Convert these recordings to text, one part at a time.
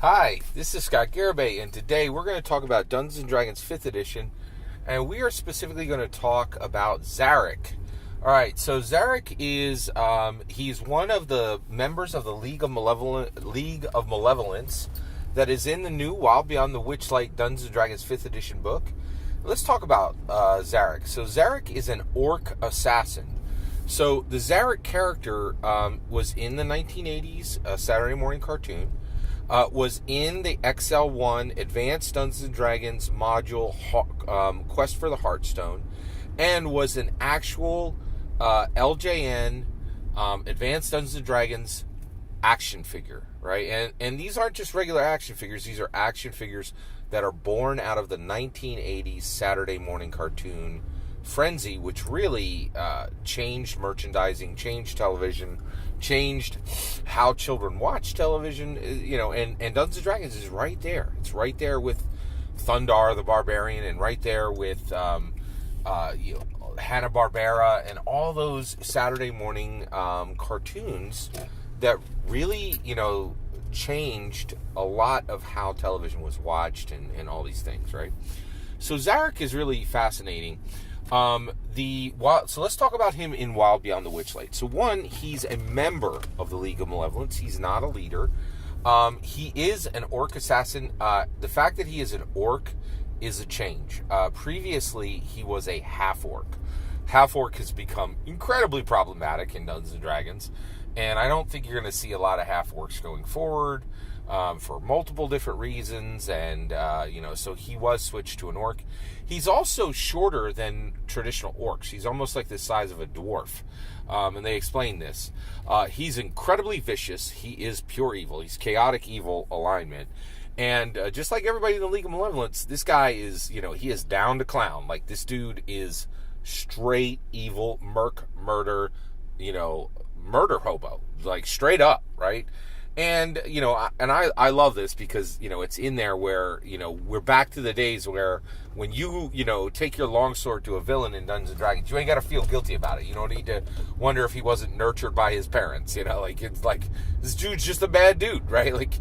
Hi, this is Scott Garibay, and today we're going to talk about Dungeons & Dragons 5th Edition, and we are specifically going to talk about Zarak. Alright, so Zarak is, he's one of the members of the League of Malevolence that is in the new Wild Beyond the Witchlight Dungeons & Dragons 5th Edition book. Let's talk about Zarak. So Zarak is an orc assassin. So the Zarak character was in the 1980s Saturday morning cartoon. Was in the XL1 Advanced Dungeons & Dragons module Quest for the Heartstone, and was an actual LJN Advanced Dungeons & Dragons action figure, right? And these aren't just regular action figures. These are action figures that are born out of the 1980s Saturday morning cartoon frenzy, which really changed merchandising, changed television, changed how children watch television, and Dungeons & Dragons is right there. It's right there with Thundar the Barbarian, and right there with Hanna-Barbera, and all those Saturday morning cartoons that really, changed a lot of how television was watched and all these things, right? So Zarak is really fascinating. So let's talk about him in Wild Beyond the Witchlight. So one, he's a member of the League of Malevolence. He's not a leader. He is an orc assassin. The fact that he is an orc is a change. Previously, he was a half-orc. Half-orc has become incredibly problematic in Dungeons & Dragons, and I don't think you're going to see a lot of half-orcs going forward. For multiple different reasons, and so he was switched to an orc. He's also shorter than traditional orcs. He's almost like the size of a dwarf, and they explain this. He's incredibly vicious. He is pure evil. He's chaotic evil alignment, and just like everybody in the League of Malevolence, this guy is, he is down to clown. Like, this dude is straight evil, murder, murder hobo, like straight up, right? And, I love this because, it's in there where, we're back to the days where when you, take your longsword to a villain in Dungeons & Dragons, you ain't got to feel guilty about it. You don't need to wonder if he wasn't nurtured by his parents, it's like, this dude's just a bad dude, right?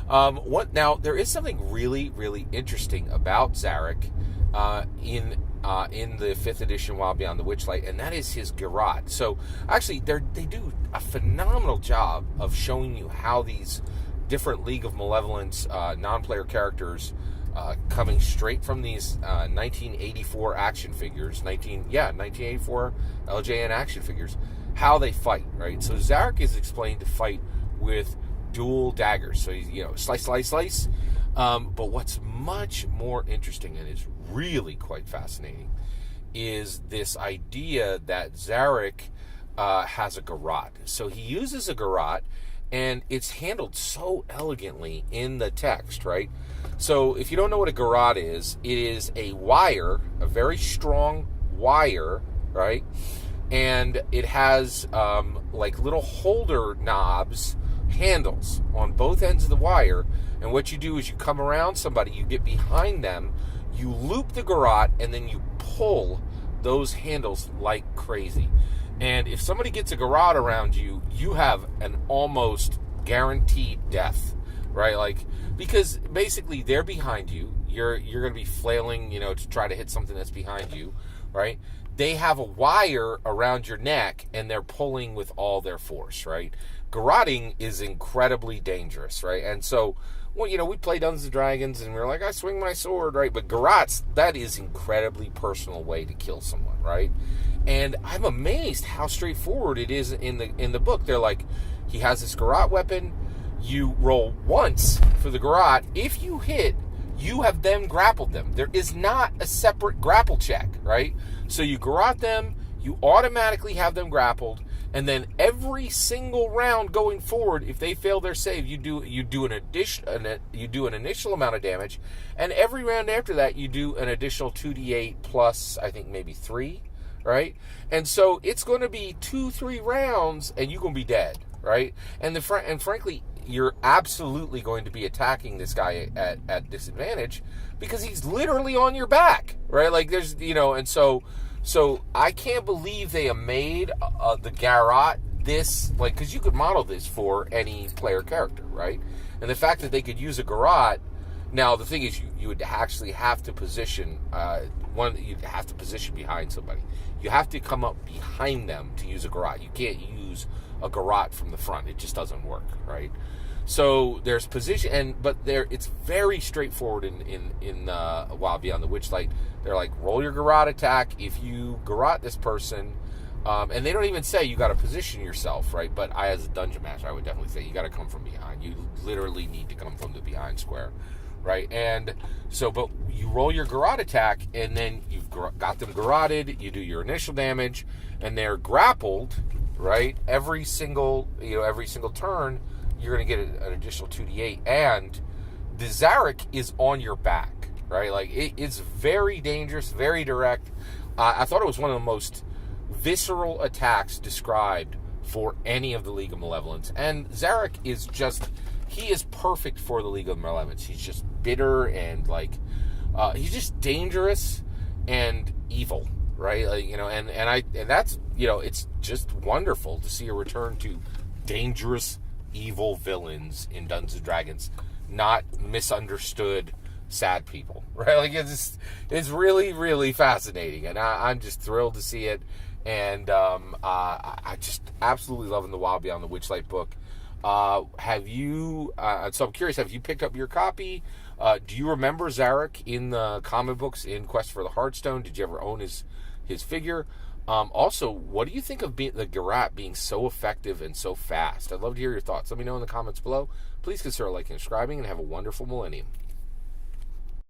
Now, there is something really, really interesting about Zarak in the 5th edition Wild Beyond the Witchlight, and that is his garrote. So actually they do a phenomenal job of showing you how these different League of Malevolence non-player characters coming straight from these 1984 action figures, 1984 LJN action figures, how they fight, right? So Zarak is explained to fight with dual daggers. So slice. But what's much more interesting, and is really quite fascinating, is this idea that Zarak has a garrote. So he uses a garrote, and it's handled so elegantly in the text, right? So if you don't know what a garrote is, it is a wire, a very strong wire, right? And it has like little holder knobs, handles on both ends of the wire, and what you do is you come around somebody, you get behind them, you loop the garrote, and then you pull those handles like crazy. And if somebody gets a garrote around you, you have an almost guaranteed death, right? Because basically they're behind you, you're going to be flailing, to try to hit something that's behind you, right? They have a wire around your neck, and they're pulling with all their force, right? Garroting is incredibly dangerous, right? And so, we play Dungeons & Dragons, and we're like, I swing my sword, right? But garrotes, that is incredibly personal way to kill someone, right? And I'm amazed how straightforward it is in the book. They're like, he has this garrote weapon. You roll once for the garrote. If you hit, you have then grappled them. There is not a separate grapple check, right? So you garrote them, you automatically have them grappled, and then every single round going forward, if they fail their save, you do an initial amount of damage, and every round after that you do an additional 2d8 plus, I think, maybe 3, right? And so it's going to be 2-3 rounds, and you're going to be dead, right? And frankly, you're absolutely going to be attacking this guy at disadvantage because he's literally on your back, right? And so I can't believe they have made the garrote this, because you could model this for any player character, right? And the fact that they could use a garrote. Now the thing is, you would actually have to position you'd have to position behind somebody. You have to come up behind them to use a garrote. You can't use a garrote from the front. It just doesn't work, right? So there's position, but it's very straightforward in Wild Beyond the Witchlight. They're like, roll your garrote attack. If you garrote this person, and they don't even say you got to position yourself, right? But as a dungeon master, I would definitely say you got to come from behind. You literally need to come from the behind square, right? And so, but you roll your garrote attack, and then you've got them garroted. You do your initial damage, and they're grappled, right? Every single turn, you're going to get an additional 2d8, and the Zarak is on your back, right? Like, it's very dangerous, very direct. I thought it was one of the most visceral attacks described for any of the League of Malevolence, and Zarak is he is perfect for the League of Malevolence. He's just bitter and, like, he's just dangerous and evil, right? Like, and that's, it's just wonderful to see a return to dangerous, evil villains in Dungeons and Dragons, not misunderstood sad people, right? Like, it's really, really fascinating, and I'm just thrilled to see it. And I just absolutely loving the Wild Beyond the Witchlight book. Have you? So I'm curious. Have you picked up your copy? Do you remember Zarak in the comic books in Quest for the Heartstone? Did you ever own his figure? Also, what do you think of the garrote being so effective and so fast? I'd love to hear your thoughts. Let me know in the comments below. Please consider liking and subscribing, and have a wonderful millennium.